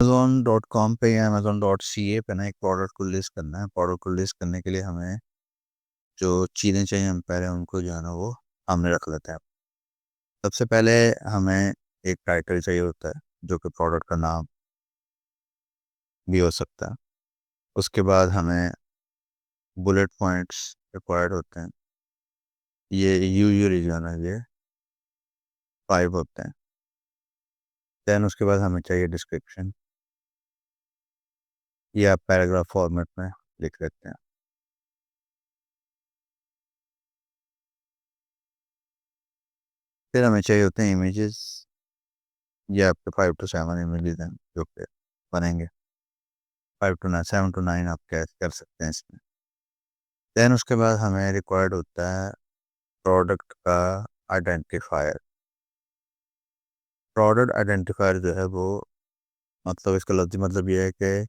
Amazon.com पे या Amazon.ca पे ना एक प्रोडक्ट को लिस्ट करना है। प्रोडक्ट को लिस्ट करने के लिए हमें जो चीज़ें चाहिए हम पहले उनको जो है ना वो हमने रख लेते हैं। सबसे पहले हमें एक टाइटल चाहिए होता है जो कि प्रोडक्ट का नाम भी हो सकता है। उसके बाद हमें बुलेट पॉइंट्स रिक्वायर्ड होते हैं। ये यूजुअली जो है ना ये 5 होते हैं। देन उसके बाद हमें चाहिए डिस्क्रिप्शन। ये आप पैराग्राफ फॉर्मेट में लिख लेते हैं। फिर हमें चाहिए होते हैं इमेजेस। ये आपके 5 to 7 इमेजेस हैं जो कि बनेंगे। 5 to 9, 7 to 9 आप क्या कर सकते हैं इसमें। देन उसके बाद हमें रिक्वायर्ड होता है प्रोडक्ट का आइडेंटिफायर। प्रोडक्ट आइडेंटिफायर जो है वो मतलब इसका लफ्ज़ी मतलब ये है कि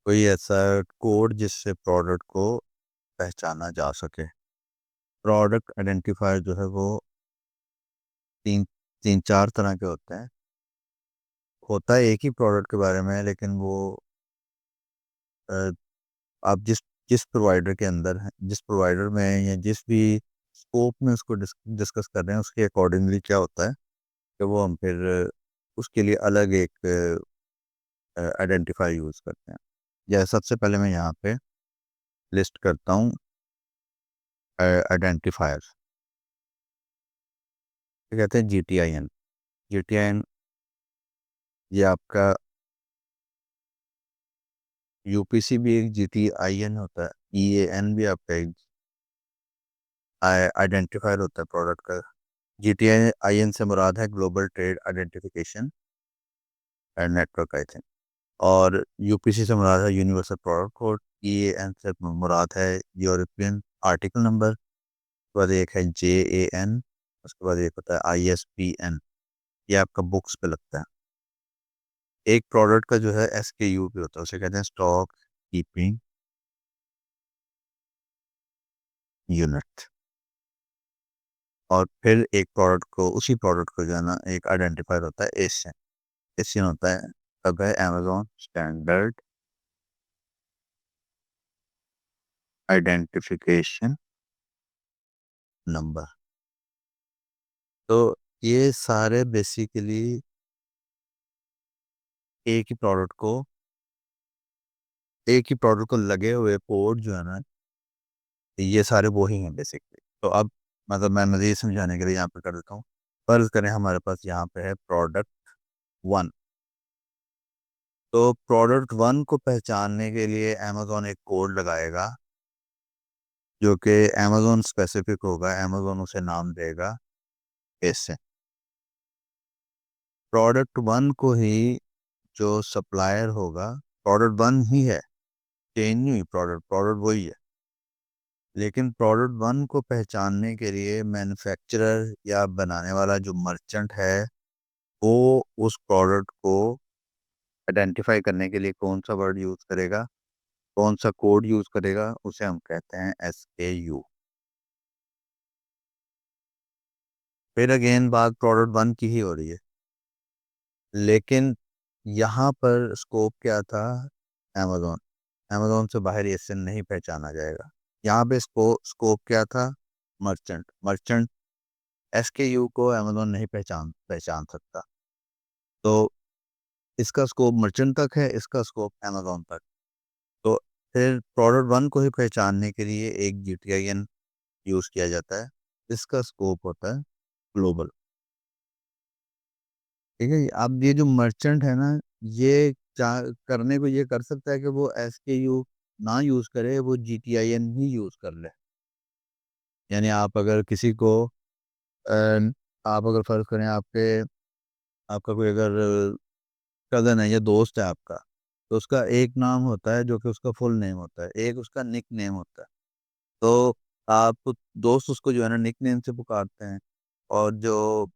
कोई ऐसा कोड जिससे प्रोडक्ट को पहचाना जा सके। प्रोडक्ट आइडेंटिफायर जो है वो तीन तीन चार तरह के होते हैं। होता है एक ही प्रोडक्ट के बारे में, लेकिन वो अ, आप जिस प्रोवाइडर के अंदर हैं, जिस प्रोवाइडर में या जिस भी स्कोप में उसको डिस्कस कर रहे हैं उसके अकॉर्डिंगली क्या होता है कि वो हम फिर उसके लिए अलग एक आइडेंटिफायर यूज़ करते हैं। जैसे सबसे पहले मैं यहाँ पे लिस्ट करता हूँ आइडेंटिफायर। कहते हैं GTIN। GTIN ये आपका UPC भी एक GTIN होता है। EAN भी आपका एक आइडेंटिफायर होता है प्रोडक्ट का। GTIN से मुराद है global trade identification and network I think. और UPC से मुराद है यूनिवर्सल प्रोडक्ट कोड। EAN से मुराद है यूरोपियन आर्टिकल नंबर। उसके बाद एक है JAN। उसके बाद एक होता है ISBN। ये आपका बुक्स पे लगता है। एक प्रोडक्ट का जो है SKU भी होता है, उसे कहते हैं स्टॉक कीपिंग यूनिट। और फिर एक प्रोडक्ट को उसी प्रोडक्ट को जो है ना एक आइडेंटिफायर होता है एशियन। एशियन होता है तब है अमेजोन स्टैंडर्ड आइडेंटिफिकेशन नंबर। तो ये सारे बेसिकली एक ही प्रोडक्ट को लगे हुए कोड जो है ना ये सारे वो ही हैं बेसिकली। तो अब मतलब मैं मज़ीद समझाने के लिए यहाँ पे कर देता हूँ। फर्ज करें हमारे पास यहाँ पे है प्रोडक्ट 1। तो प्रोडक्ट 1 को पहचानने के लिए अमेजोन एक कोड लगाएगा जो कि अमेजोन स्पेसिफिक होगा। अमेजोन उसे नाम देगा ऐसे। प्रोडक्ट 1 को ही जो सप्लायर होगा, प्रोडक्ट 1 ही है, चेंज नहीं हुई। प्रोडक्ट प्रोडक्ट वही है, लेकिन प्रोडक्ट 1 को पहचानने के लिए मैन्युफैक्चरर या बनाने वाला जो मर्चेंट है वो उस प्रोडक्ट को आइडेंटिफाई करने के लिए कौन सा वर्ड यूज़ करेगा, कौन सा कोड यूज़ करेगा, उसे हम कहते हैं SKU। फिर अगेन बात प्रोडक्ट 1 की ही हो रही है, लेकिन यहाँ पर स्कोप क्या था, अमेजोन। अमेजोन से बाहर ये सिन नहीं पहचाना जाएगा। यहाँ पे स्कोप क्या था, मर्चेंट। मर्चेंट SKU को अमेजोन नहीं पहचान पहचान सकता। तो इसका स्कोप मर्चेंट तक है, इसका स्कोप अमेजोन तक। तो फिर प्रोडक्ट 1 को ही पहचानने के लिए एक GTIN यूज़ किया जाता है। इसका स्कोप होता है ग्लोबल। ठीक है। अब ये जो मर्चेंट है ना, ये करने को ये कर सकता है कि वो SKU ना यूज़ करे, वो GTIN ही यूज़ कर ले। यानी आप अगर किसी को अ, आप अगर फर्ज करें आपका कोई अगर कज़न है या दोस्त है आपका, तो उसका एक नाम होता है जो कि उसका फुल नेम होता है, एक उसका निक नेम होता है। तो आप दोस्त उसको जो है ना निक नेम से पुकारते हैं, और जो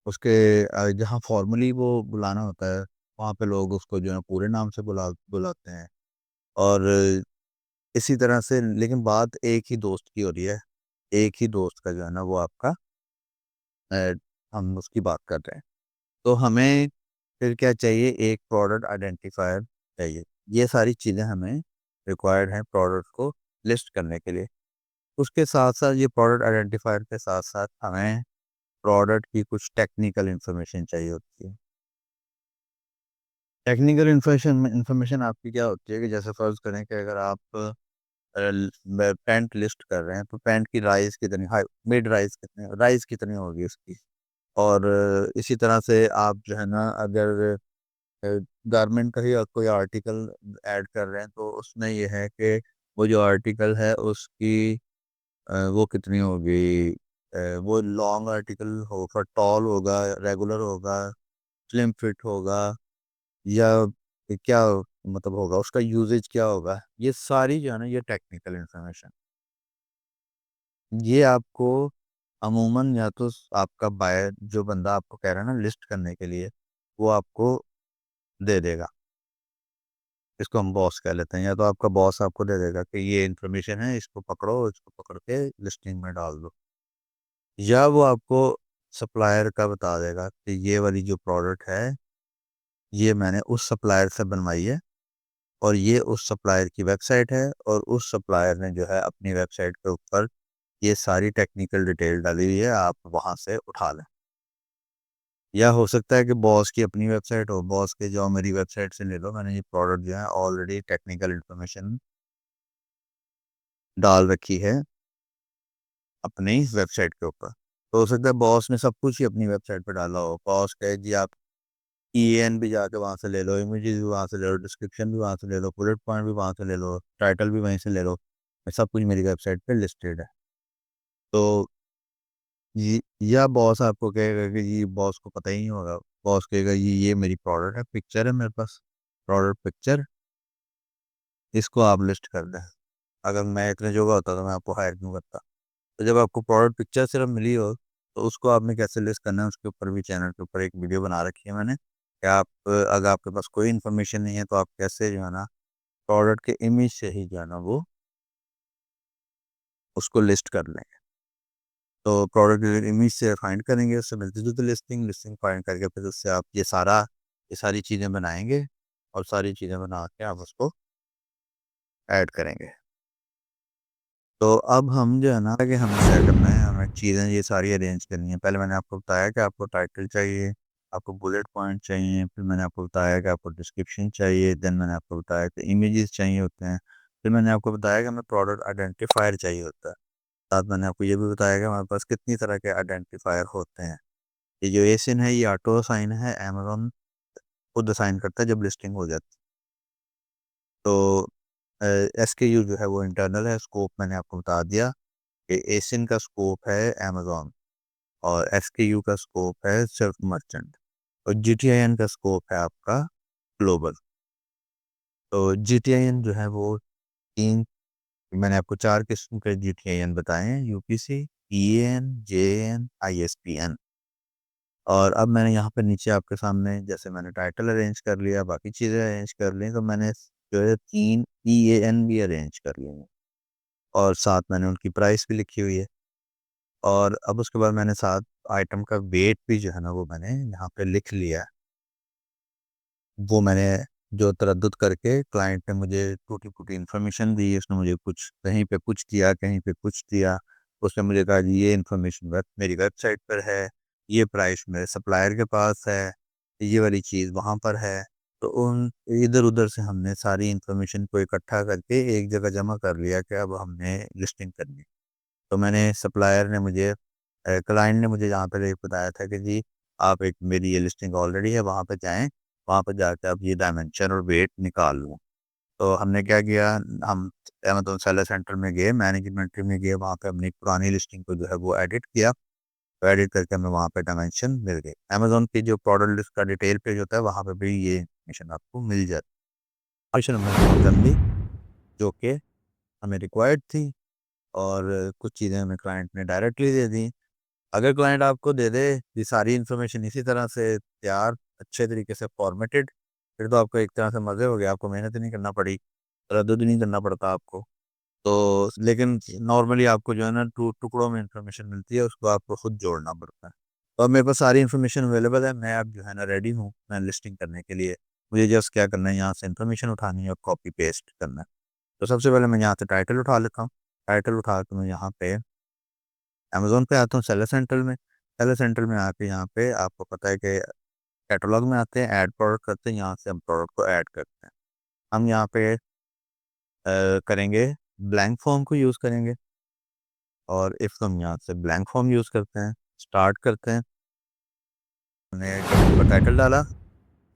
उसके जहाँ फॉर्मली वो बुलाना होता है वहाँ पे लोग उसको जो है पूरे नाम से बुलाते हैं। और इसी तरह से, लेकिन बात एक ही दोस्त की हो रही है। एक ही दोस्त का जो है ना वो आपका अ, हम उसकी बात कर रहे हैं। तो हमें फिर क्या चाहिए, एक प्रोडक्ट आइडेंटिफायर चाहिए। ये सारी चीज़ें हमें रिक्वायर्ड हैं प्रोडक्ट को लिस्ट करने के लिए। उसके साथ साथ ये प्रोडक्ट आइडेंटिफायर के साथ साथ हमें प्रोडक्ट की कुछ टेक्निकल इंफॉर्मेशन चाहिए होती है। टेक्निकल इंफॉर्मेशन आपकी क्या होती है कि जैसे फर्ज करें कि अगर आप पैंट लिस्ट कर रहे हैं तो पैंट की राइज कितनी, हाई मिड राइज कितनी, राइज कितनी होगी उसकी। और इसी तरह से आप जो है ना, अगर गारमेंट का ही कोई आर्टिकल ऐड कर रहे हैं तो उसमें ये है कि वो जो आर्टिकल है उसकी वो कितनी होगी, वो लॉन्ग आर्टिकल होगा, टॉल होगा, रेगुलर होगा, स्लिम फिट होगा, या क्या मतलब होगा, उसका यूजेज क्या होगा। ये सारी जो है ना, ये टेक्निकल इंफॉर्मेशन, ये आपको अमूमन या तो आपका बायर जो बंदा आपको कह रहा है ना लिस्ट करने के लिए, वो आपको दे देगा। इसको हम बॉस कह लेते हैं। या तो आपका बॉस आपको दे देगा कि ये इन्फॉर्मेशन है, इसको पकड़ो, इसको पकड़ के लिस्टिंग में डाल दो। या वो आपको सप्लायर का बता देगा कि ये वाली जो प्रोडक्ट है ये मैंने उस सप्लायर से बनवाई है, और ये उस सप्लायर की वेबसाइट है, और उस सप्लायर ने जो है अपनी वेबसाइट के ऊपर ये सारी टेक्निकल डिटेल डाली हुई है, आप वहाँ से उठा लें। या हो सकता है कि बॉस की अपनी वेबसाइट हो, बॉस के जो मेरी वेबसाइट से ले लो, मैंने ये प्रोडक्ट जो है ऑलरेडी टेक्निकल इन्फॉर्मेशन डाल रखी है अपनी वेबसाइट के ऊपर। तो हो सकता है बॉस ने सब कुछ ही अपनी वेबसाइट पर डाला हो। बॉस कहे जी आप ईएन भी जाके वहाँ से ले लो, इमेजेस भी वहाँ से ले लो, डिस्क्रिप्शन भी वहाँ से ले लो, बुलेट पॉइंट भी वहाँ से ले लो, टाइटल भी वहीं से ले लो, सब कुछ मेरी वेबसाइट पे लिस्टेड है। तो या बॉस आपको कहेगा कि ये बॉस को पता ही नहीं होगा, बॉस कहेगा ये मेरी प्रोडक्ट है, पिक्चर है मेरे पास, प्रोडक्ट पिक्चर, इसको आप लिस्ट कर दें। अगर मैं इतने जोगा होता तो मैं आपको हायर क्यों करता। तो जब आपको प्रोडक्ट पिक्चर सिर्फ मिली हो तो उसको आपने कैसे लिस्ट करना है, उसके ऊपर भी चैनल के ऊपर एक वीडियो बना रखी है मैंने कि आप अगर आपके पास कोई इन्फॉर्मेशन नहीं है तो आप कैसे जो है ना प्रोडक्ट के इमेज से ही जो है ना वो उसको लिस्ट कर लें। तो प्रोडक्ट इमेज से फाइंड करेंगे, उससे मिलती जुलती लिस्टिंग लिस्टिंग फाइंड करके फिर उससे आप ये सारी चीज़ें बनाएंगे, और सारी चीज़ें बना के आप उसको ऐड करेंगे। तो अब हम जो है ना कि हमें क्या करना है, हमें चीज़ें ये सारी अरेंज करनी है। पहले मैंने आपको बताया कि आपको टाइटल चाहिए, आपको बुलेट पॉइंट चाहिए, फिर मैंने आपको बताया कि आपको डिस्क्रिप्शन चाहिए, देन मैंने आपको बताया कि इमेजेस चाहिए होते हैं, फिर मैंने आपको बताया कि हमें प्रोडक्ट आइडेंटिफायर चाहिए होता है। साथ मैंने आपको ये भी बताया कि हमारे पास कितनी तरह के आइडेंटिफायर होते हैं। ये जो एसिन है ये ऑटो साइन है, अमेजोन खुद असाइन करता है जब लिस्टिंग हो जाती है। तो एसकेयू जो है वो इंटरनल है, स्कोप मैंने आपको बता दिया कि एसिन का स्कोप है अमेजोन, और एसकेयू का स्कोप है सिर्फ मर्चेंट, और जीटीआईएन का स्कोप है आपका ग्लोबल। तो जीटीआईएन जो है वो तीन, मैंने आपको चार किस्म के जीटीआईएन बताए हैं, यूपीसी, ईएन, जेएन, आईएसपीएन। और अब मैंने यहाँ पे नीचे आपके सामने जैसे मैंने टाइटल अरेंज कर लिया, बाकी चीज़ें अरेंज कर ली, तो मैंने जो है तीन ईएएन भी अरेंज कर लिए हैं, और साथ मैंने उनकी प्राइस भी लिखी हुई है। और अब उसके बाद मैंने साथ आइटम का वेट भी जो है ना वो मैंने यहाँ पे लिख लिया है। वो मैंने जो तरद्दुत करके क्लाइंट ने मुझे टूटी फूटी इन्फॉर्मेशन दी, उसने मुझे कुछ कहीं पे कुछ दिया, कहीं पे कुछ दिया। उसने मुझे कहा जी ये इन्फॉर्मेशन मेरी वेबसाइट पर है, ये प्राइस मेरे सप्लायर के पास है, ये वाली चीज़ वहाँ पर है। तो उन इधर उधर से हमने सारी इन्फॉर्मेशन को इकट्ठा करके एक जगह जमा कर लिया कि अब हमने लिस्टिंग करनी है। तो मैंने सप्लायर ने मुझे क्लाइंट ने मुझे यहाँ पर एक बताया था कि जी आप एक मेरी ये लिस्टिंग ऑलरेडी है, वहाँ पे जाएँ, वहाँ पर जाके आप ये डायमेंशन और वेट निकाल लो। तो हमने क्या किया, हम अमेज़न सेलर सेंटर में गए, मैनेज इन्वेंटरी में गए, वहाँ पे अपनी पुरानी लिस्टिंग को जो है वो एडिट किया। तो एडिट करके हमें वहाँ पे डायमेंशन मिल गए। अमेज़न की जो प्रोडक्ट लिस्ट का डिटेल पेज होता है वहाँ पे भी ये इन्फॉर्मेशन आपको मिल जाती है। इन्फॉर्मेशन हमने कर ली जो कि हमें रिक्वायर्ड थी, और कुछ चीज़ें हमें क्लाइंट ने डायरेक्टली दे दी। अगर क्लाइंट आपको दे दे ये सारी इन्फॉर्मेशन इसी तरह से तैयार, अच्छे तरीके से फॉर्मेटेड, फिर तो आपको एक तरह से मज़े हो गए, आपको मेहनत ही नहीं करना पड़ी, तरद्दुद नहीं करना पड़ता आपको। तो लेकिन नॉर्मली आपको जो है ना टुकड़ों में इन्फॉर्मेशन मिलती है, उसको आपको खुद जोड़ना पड़ता है। तो अब मेरे पास सारी इन्फॉर्मेशन अवेलेबल है, मैं अब जो है ना रेडी हूँ मैं लिस्टिंग करने के लिए। मुझे जस्ट क्या करना है, यहाँ से इन्फॉर्मेशन उठानी है और कॉपी पेस्ट करना है। तो सबसे पहले मैं यहाँ से टाइटल उठा लेता हूँ। टाइटल उठा के मैं यहाँ पे अमेज़ोन पे आता हूँ, सेलर सेंट्रल में। सेलर सेंट्रल में आके यहाँ पे आपको पता है कि कैटलॉग में आते हैं, ऐड प्रोडक्ट करते हैं, यहाँ से हम प्रोडक्ट को ऐड करते हैं। हम यहाँ पे करेंगे ब्लैंक फॉर्म को यूज़ करेंगे, और इफ़ हम यहाँ से ब्लैंक फॉर्म यूज़ करते हैं, स्टार्ट करते हैं। हमने जब ऊपर टाइटल डाला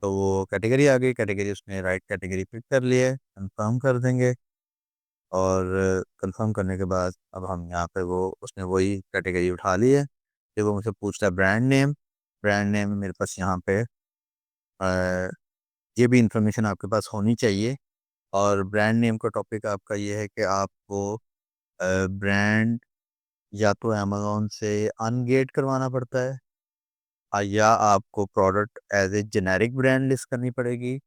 तो वो कैटेगरी आ गई, कैटेगरी उसने राइट कैटेगरी पिक कर ली है, कंफर्म कर देंगे। और कंफर्म करने के बाद अब हम यहाँ पे वो उसने वही कैटेगरी उठा ली है। फिर वो मुझसे पूछता है ब्रांड नेम। ब्रांड नेम मेरे पास यहाँ पे ये भी इंफॉर्मेशन आपके पास होनी चाहिए। और ब्रांड नेम का टॉपिक आपका ये है कि आपको ब्रांड या तो अमेज़न से अनगेट करवाना पड़ता है, या आपको product as a generic brand list करनी पड़ेगी।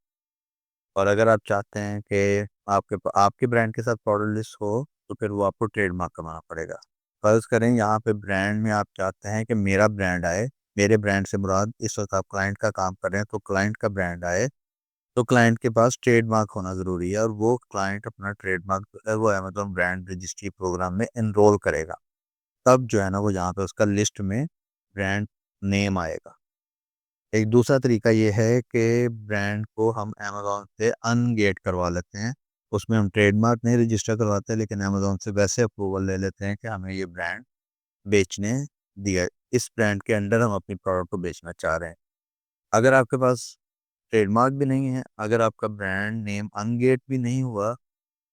और अगर आप चाहते हैं कि आपके ब्रांड के साथ प्रोडक्ट लिस्ट हो, तो फिर वो आपको ट्रेडमार्क करवाना पड़ेगा। फ़र्ज़ करें यहाँ पे ब्रांड में आप चाहते हैं कि मेरा ब्रांड आए, मेरे ब्रांड से मुराद इस वक्त आप क्लाइंट का काम कर रहे हैं तो क्लाइंट का ब्रांड आए, तो क्लाइंट के पास ट्रेडमार्क होना ज़रूरी है, और वो क्लाइंट अपना ट्रेडमार्क जो है वो अमेज़न ब्रांड रजिस्ट्री प्रोग्राम में एनरोल करेगा। तब जो है ना वो यहाँ पे उसका लिस्ट में ब्रांड नेम आएगा। एक दूसरा तरीका ये है कि ब्रांड को हम अमेज़न से अनगेट करवा लेते हैं। उसमें हम ट्रेडमार्क नहीं रजिस्टर करवाते, लेकिन अमेज़न से वैसे अप्रूवल ले लेते हैं कि हमें ये ब्रांड बेचने दिया, इस ब्रांड के अंडर हम अपनी प्रोडक्ट को बेचना चाह रहे हैं। अगर आपके पास ट्रेडमार्क भी नहीं है, अगर आपका ब्रांड नेम अनगेट भी नहीं हुआ,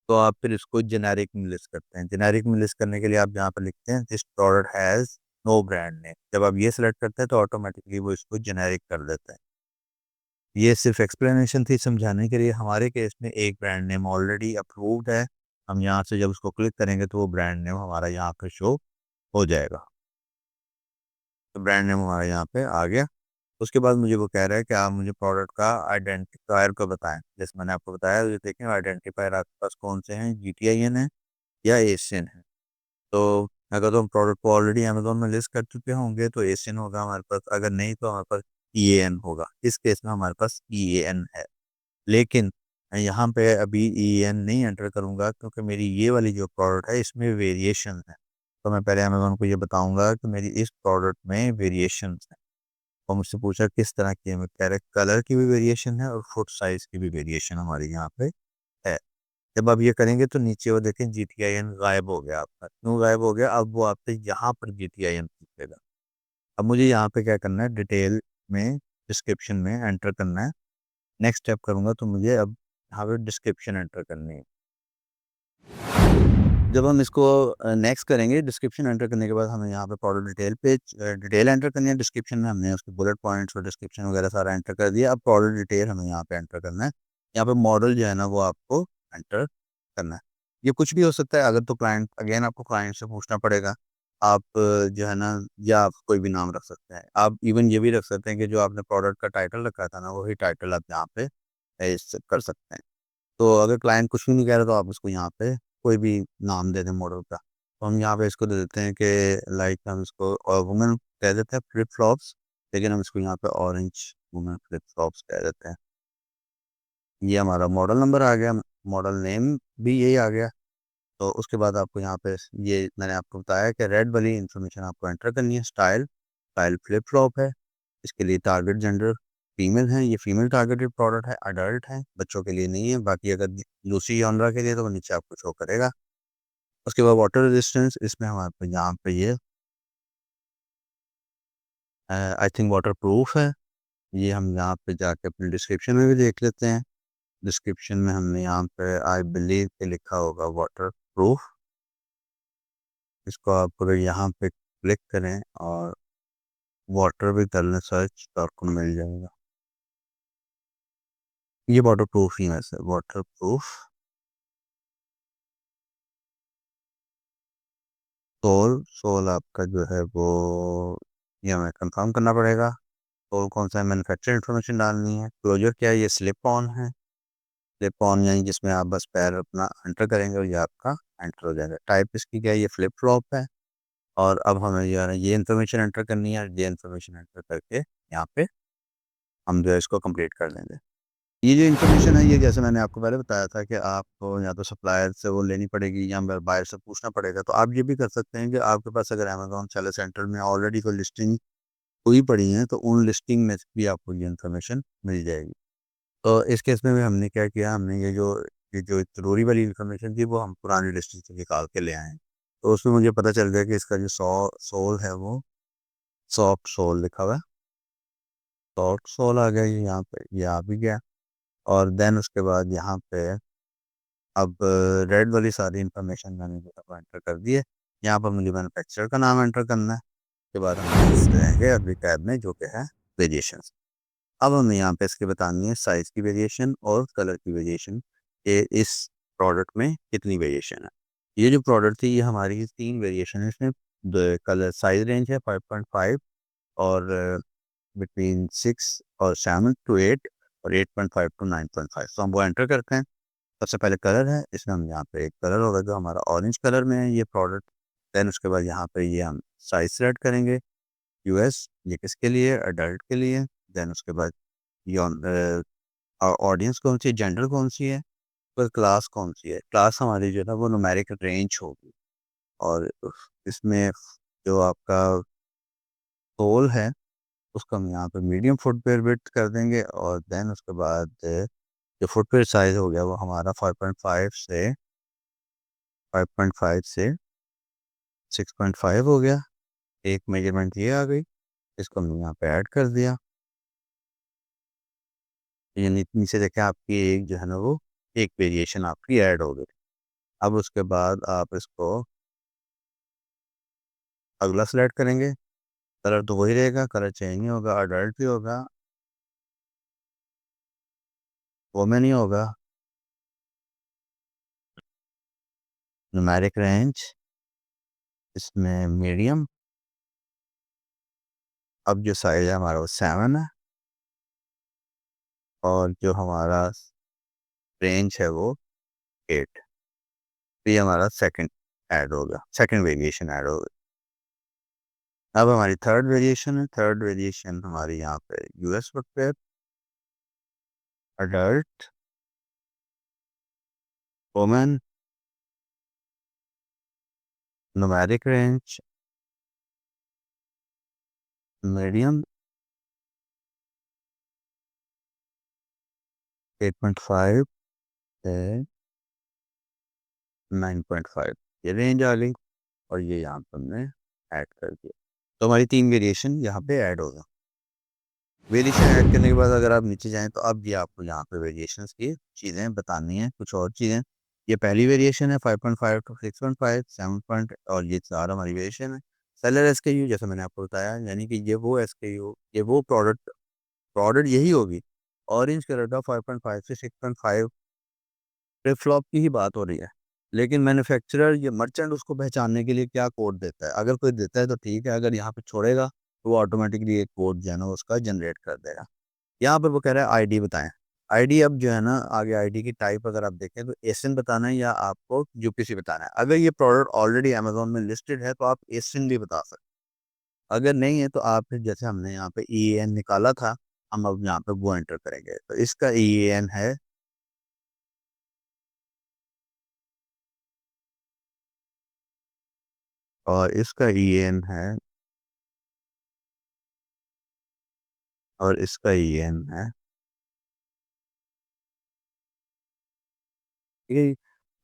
तो आप फिर इसको जेनेरिक में लिस्ट करते हैं। जेनेरिक में लिस्ट करने के लिए आप यहाँ पर लिखते हैं this product has no brand name. जब आप ये सेलेक्ट करते हैं तो ऑटोमेटिकली वो इसको जेनेरिक कर देता है। ये सिर्फ एक्सप्लेनेशन थी समझाने के लिए। हमारे केस में एक ब्रांड नेम ऑलरेडी अप्रूव्ड है। हम यहाँ से जब उसको क्लिक करेंगे तो वो ब्रांड नेम हमारा यहाँ पे शो हो जाएगा। तो ब्रांड नेम हमारा यहाँ पे आ गया। उसके बाद मुझे वो कह रहा है कि आप मुझे प्रोडक्ट का आइडेंटिफायर को बताएं। जैसे मैंने आपको बताया, ये देखें आइडेंटिफायर आपके पास कौन से हैं, GTIN है या एशियन है। तो अगर तो हम प्रोडक्ट को ऑलरेडी अमेज़न में लिस्ट कर चुके होंगे तो एशियन होगा हमारे पास, अगर नहीं तो हमारे पास EAN होगा। इस केस में हमारे पास EAN है। लेकिन मैं यहाँ पे अभी EAN नहीं एंटर करूँगा, क्योंकि मेरी ये वाली जो प्रोडक्ट है इसमें वेरिएशन है। तो मैं पहले अमेज़न को ये बताऊँगा कि मेरी इस प्रोडक्ट में वेरिएशंस हैं। और मुझसे पूछा किस तरह की है, मैं कह रहा कलर की भी वेरिएशन है और फुट साइज़ की भी वेरिएशन हमारे यहाँ पे है। जब आप ये करेंगे तो नीचे वो देखें GTIN गायब हो गया आपका। क्यों गायब हो गया? अब वो आपसे यहाँ पर GTIN पूछेगा। अब मुझे यहाँ पे क्या करना है, डिटेल में डिस्क्रिप्शन में एंटर करना है। नेक्स्ट स्टेप करूँगा तो मुझे अब यहाँ पे डिस्क्रिप्शन एंटर करनी है। जब हम इसको नेक्स्ट करेंगे, डिस्क्रिप्शन एंटर करने के बाद हमें यहाँ पे प्रोडक्ट डिटेल पे डिटेल एंटर करनी है। डिस्क्रिप्शन में हमने उसके बुलेट पॉइंट्स और डिस्क्रिप्शन वगैरह सारा एंटर कर दिया। अब प्रोडक्ट डिटेल हमें यहाँ पे एंटर करना है। यहाँ पे मॉडल जो है ना वो आपको एंटर करना है। ये कुछ भी हो सकता है, अगर तो क्लाइंट अगेन आपको क्लाइंट से पूछना पड़ेगा। आप जो है ना, या आप कोई भी नाम रख सकते हैं। आप इवन ये भी रख सकते हैं कि जो आपने प्रोडक्ट का टाइटल रखा था ना वही टाइटल आप यहाँ पे कर सकते हैं। तो अगर क्लाइंट कुछ भी नहीं कह रहा तो आप उसको यहाँ पे कोई भी नाम दे दें मॉडल का। तो हम यहाँ पे इसको दे देते हैं कि लाइक हम इसको वुमेन कह देते हैं फ्लिप फ्लॉप्स, लेकिन हम इसको यहाँ पे ऑरेंज वुमेन फ्लिप फ्लॉप्स कह देते हैं। ये हमारा मॉडल नंबर आ गया, मॉडल नेम भी यही आ गया। तो उसके बाद आपको यहाँ पे ये मैंने आपको बताया कि रेड वाली इंफॉर्मेशन आपको एंटर करनी है। स्टाइल, स्टाइल फ्लिप फ्लॉप है। इसके लिए टारगेट जेंडर फीमेल है, ये फीमेल टारगेटेड प्रोडक्ट है, अडल्ट है, बच्चों के लिए नहीं है। बाकी अगर लूसी ऑनरा के लिए तो वो नीचे आपको शो करेगा। उसके बाद वाटर रेजिस्टेंस, इसमें हमारे पे यहाँ पे ये आई थिंक वाटर प्रूफ है। ये हम यहाँ पे जाके अपने डिस्क्रिप्शन में भी देख लेते हैं। डिस्क्रिप्शन में हमने यहाँ पे आई बिलीव के लिखा होगा वाटर प्रूफ। इसको आप अगर यहाँ पे क्लिक करें और वाटर भी कर लें सर्च तो आपको मिल जाएगा। ये वाटर प्रूफ ही है, वैसे वाटर प्रूफ। सोल, सोल आपका जो है वो ये हमें कंफर्म करना पड़ेगा। सोल कौन सा है, मैन्युफैक्चर इन्फॉर्मेशन डालनी है। क्लोजर क्या है, ये स्लिप ऑन है। स्लिप ऑन यानी जिसमें आप बस पैर अपना एंटर करेंगे और ये आपका एंटर हो जाएगा। टाइप इसकी क्या है, ये फ्लिप फ्लॉप है। और अब हमें जो है ना ये इन्फॉर्मेशन एंटर करनी है, ये इन्फॉर्मेशन एंटर करके यहाँ पे हम जो है इसको कंप्लीट कर देंगे। ये जो इन्फॉर्मेशन है, ये जैसे मैंने आपको पहले बताया था कि आपको या तो सप्लायर से वो लेनी पड़ेगी या बायर से पूछना पड़ेगा। तो आप ये भी कर सकते हैं कि आपके पास अगर अमेज़न सेलर सेंटर में ऑलरेडी कोई लिस्टिंग हुई पड़ी है, तो उन लिस्टिंग में भी आपको ये इन्फॉर्मेशन मिल जाएगी। तो इस केस में भी हमने क्या किया, हमने ये जो ज़रूरी वाली इन्फॉर्मेशन थी, वो हम पुरानी लिस्टिंग से निकाल के ले आए हैं। तो उसमें मुझे पता चल गया कि इसका जो सोल है वो सॉफ्ट सोल लिखा हुआ है। सॉफ्ट सोल आ गया, ये यहाँ पे, ये आ भी गया। और देन उसके बाद यहाँ पे अब रेड वाली सारी इन्फॉर्मेशन मैंने जो है वो एंटर कर दी है। यहाँ पर मुझे मैन्युफैक्चरर का नाम एंटर करना है। उसके बाद हम जाएंगे अगली टैब में, जो कि है वेरिएशंस। अब हमें यहाँ पे इसकी बतानी है साइज़ की वेरिएशन और कलर की वेरिएशन, कि इस प्रोडक्ट में कितनी वेरिएशन है। ये जो प्रोडक्ट थी, ये हमारी 3 वेरिएशन है इसमें। द कलर साइज़ रेंज है 5.5 और बिटवीन 6 और 7 टू 8 और 8.5 टू 9.5। तो हम वो एंटर करते हैं। सबसे पहले कलर है, इसमें हम यहाँ पे एक कलर होगा जो हमारा ऑरेंज कलर में है ये प्रोडक्ट। देन उसके बाद यहाँ पे ये हम साइज़ सेलेक्ट करेंगे। यूएस, ये किसके लिए, अडल्ट के लिए। देन उसके बाद ये ऑडियंस कौन सी है, जेंडर कौन सी है, पर क्लास कौन सी है। क्लास हमारी जो है ना वो न्यूमेरिक रेंज होगी। और इसमें जो आपका सोल है, उसको हम यहाँ पे मीडियम फुटवेयर विड्थ कर देंगे। और देन उसके बाद जो फुटवेयर साइज हो गया वो हमारा 5.5 से 6.5 हो गया। एक मेजरमेंट ये आ गई, इसको हमने यहाँ पे ऐड कर दिया। ये नीचे देखें, आपकी एक जो है ना वो एक वेरिएशन आपकी ऐड हो गई। अब उसके बाद आप इसको अगला सेलेक्ट करेंगे। कलर तो वही रहेगा, कलर चेंज नहीं होगा। अडल्ट भी होगा, वोमेन ही होगा। न्यूमेरिक रेंज इसमें मीडियम। अब जो साइज है हमारा वो 7 है। और जो हमारा रेंज है वो 8। तो ये हमारा सेकंड ऐड होगा, सेकंड वेरिएशन ऐड होगा। अब हमारी थर्ड वेरिएशन है। थर्ड वेरिएशन हमारी यहाँ पे US footwear, adult, women, numeric range medium, 8.5 से 9.5, ये रेंज आ गई। और ये यहाँ पर हमने ऐड कर दिया। तो हमारी 3 वेरिएशन यहाँ पे ऐड होगा। वेरिएशन ऐड करने के बाद अगर आप नीचे जाएँ, तो अब ये आपको यहाँ पे वेरिएशंस की चीज़ें बतानी है, कुछ और चीज़ें। ये पहली वेरिएशन है 5.5 टू 6.5, 7 पॉइंट, और ये 4 हमारी वेरिएशन है। सेलर एसकेयू, जैसे मैंने आपको बताया, यानी कि ये वो एसकेयू, ये वो प्रोडक्ट प्रोडक्ट यही होगी। ऑरेंज कलर का 5.5 से 6.5 फ्लिप फ्लॉप की ही बात हो रही है। लेकिन मैन्युफैक्चरर, ये मर्चेंट, उसको पहचानने के लिए क्या कोड देता है। अगर कोई देता है तो ठीक है, अगर यहाँ पे छोड़ेगा तो वो ऑटोमेटिकली एक कोड जो है ना उसका जनरेट कर देगा। यहाँ पर वो कह रहा है आईडी बताएं। आईडी, अब जो है ना आगे आईडी की टाइप अगर आप देखें तो एसिन बताना है या आपको यूपीसी बताना है। अगर ये प्रोडक्ट ऑलरेडी अमेजोन में लिस्टेड है तो आप एसिन भी बता सकते हैं। अगर नहीं है तो आप फिर, जैसे हमने यहाँ पे ई एन निकाला था, हम अब यहाँ पे वो एंटर करेंगे। तो इसका ई एन है, और इसका ई एन है, और इसका ई एन है। ठीक है जी।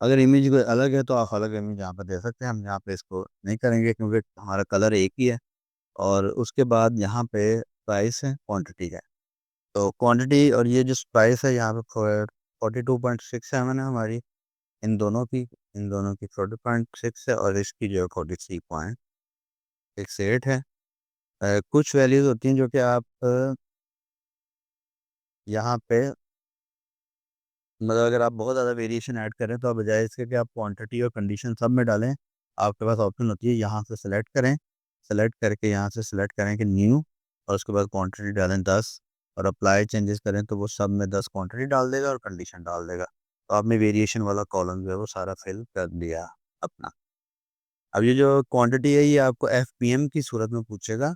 अगर इमेज कोई अलग है तो आप अलग इमेज यहाँ पर दे सकते हैं। हम यहाँ पे इसको नहीं करेंगे क्योंकि हमारा कलर एक ही है। और उसके बाद यहाँ पे प्राइस है, क्वांटिटी है। तो क्वांटिटी और ये जो प्राइस है यहाँ पे 42.67 है हमारी, इन दोनों की 40.6 है, और इसकी जो है 43.68 है। कुछ वैल्यूज होती हैं जो कि आप यहाँ पे, मतलब अगर आप बहुत ज़्यादा वेरिएशन ऐड करें तो आप बजाय इसके कि आप क्वांटिटी और कंडीशन सब में डालें, आपके पास ऑप्शन होती है यहाँ से सेलेक्ट करें। सेलेक्ट करके यहाँ से सेलेक्ट करें कि न्यू, और उसके बाद क्वांटिटी डालें 10, और अप्लाई चेंजेस करें तो वो सब में 10 क्वांटिटी डाल देगा और कंडीशन डाल देगा। तो आपने वेरिएशन वाला कॉलम जो है वो सारा फिल कर दिया अपना। अब ये जो क्वांटिटी है ये आपको एफपीएम की सूरत में पूछेगा,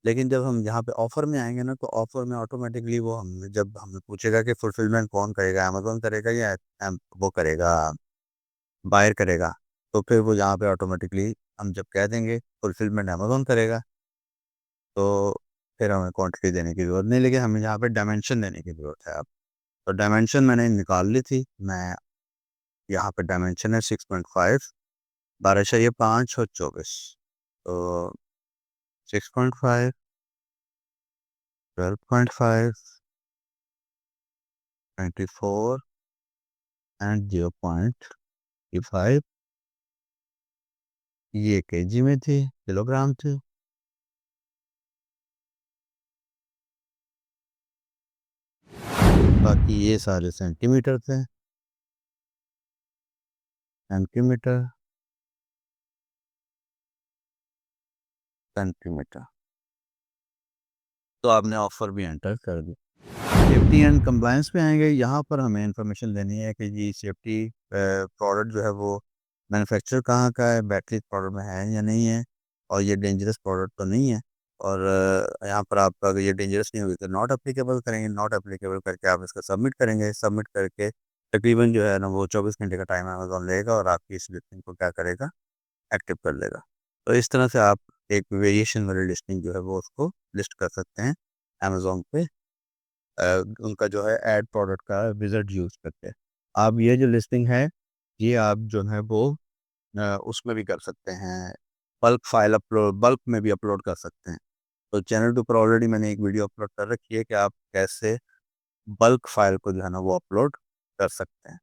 लेकिन जब हम यहाँ पे ऑफ़र में आएँगे ना, तो ऑफ़र में ऑटोमेटिकली वो हमें जब हमें पूछेगा कि फुलफिलमेंट कौन करेगा, अमेज़न करेगा या वो करेगा, बायर करेगा, तो फिर वो यहाँ पे ऑटोमेटिकली हम जब कह देंगे फुलफिलमेंट अमेज़न करेगा, तो फिर हमें क्वांटिटी देने की ज़रूरत नहीं, लेकिन हमें यहाँ पे डायमेंशन देने की ज़रूरत है अब। तो डायमेंशन मैंने निकाल ली थी, मैं यहाँ पे डायमेंशन है 6.5, 12/5 और 24, तो 6.5, 12.5, 24 एंड 0.5, ये केजी में थी, किलोग्राम थी। बाकी ये सारे सेंटीमीटर थे, सेंटीमीटर, सेंटीमीटर। तो आपने ऑफ़र भी एंटर कर दिया। सेफ्टी एंड कंप्लायंस पे आएँगे, यहाँ पर हमें इन्फॉर्मेशन देनी है कि जी सेफ्टी प्रोडक्ट जो है वो मैन्युफैक्चर कहाँ का है, बैटरी प्रोडक्ट में है या नहीं है, और ये डेंजरस प्रोडक्ट तो नहीं है। और यहाँ पर आपका अगर ये डेंजरस नहीं होगी तो नॉट एप्लीकेबल करेंगे, नॉट एप्लीकेबल करके आप इसका सबमिट करेंगे, सबमिट करके तकरीबन जो है ना वो 24 घंटे का टाइम अमेज़न लेगा और आपकी इस लिस्टिंग को क्या करेगा, एक्टिव कर लेगा। तो इस तरह से आप एक वेरिएशन वाली लिस्टिंग जो है वो उसको लिस्ट कर सकते हैं अमेज़न पे, उनका जो है ऐड प्रोडक्ट का विज़िट यूज़ करके। आप ये जो लिस्टिंग है, ये आप जो है वो उसमें भी कर सकते हैं, बल्क में भी अपलोड कर सकते हैं। तो चैनल के ऊपर ऑलरेडी मैंने एक वीडियो अपलोड कर रखी है कि आप कैसे बल्क फ़ाइल को जो है ना वो अपलोड कर सकते हैं।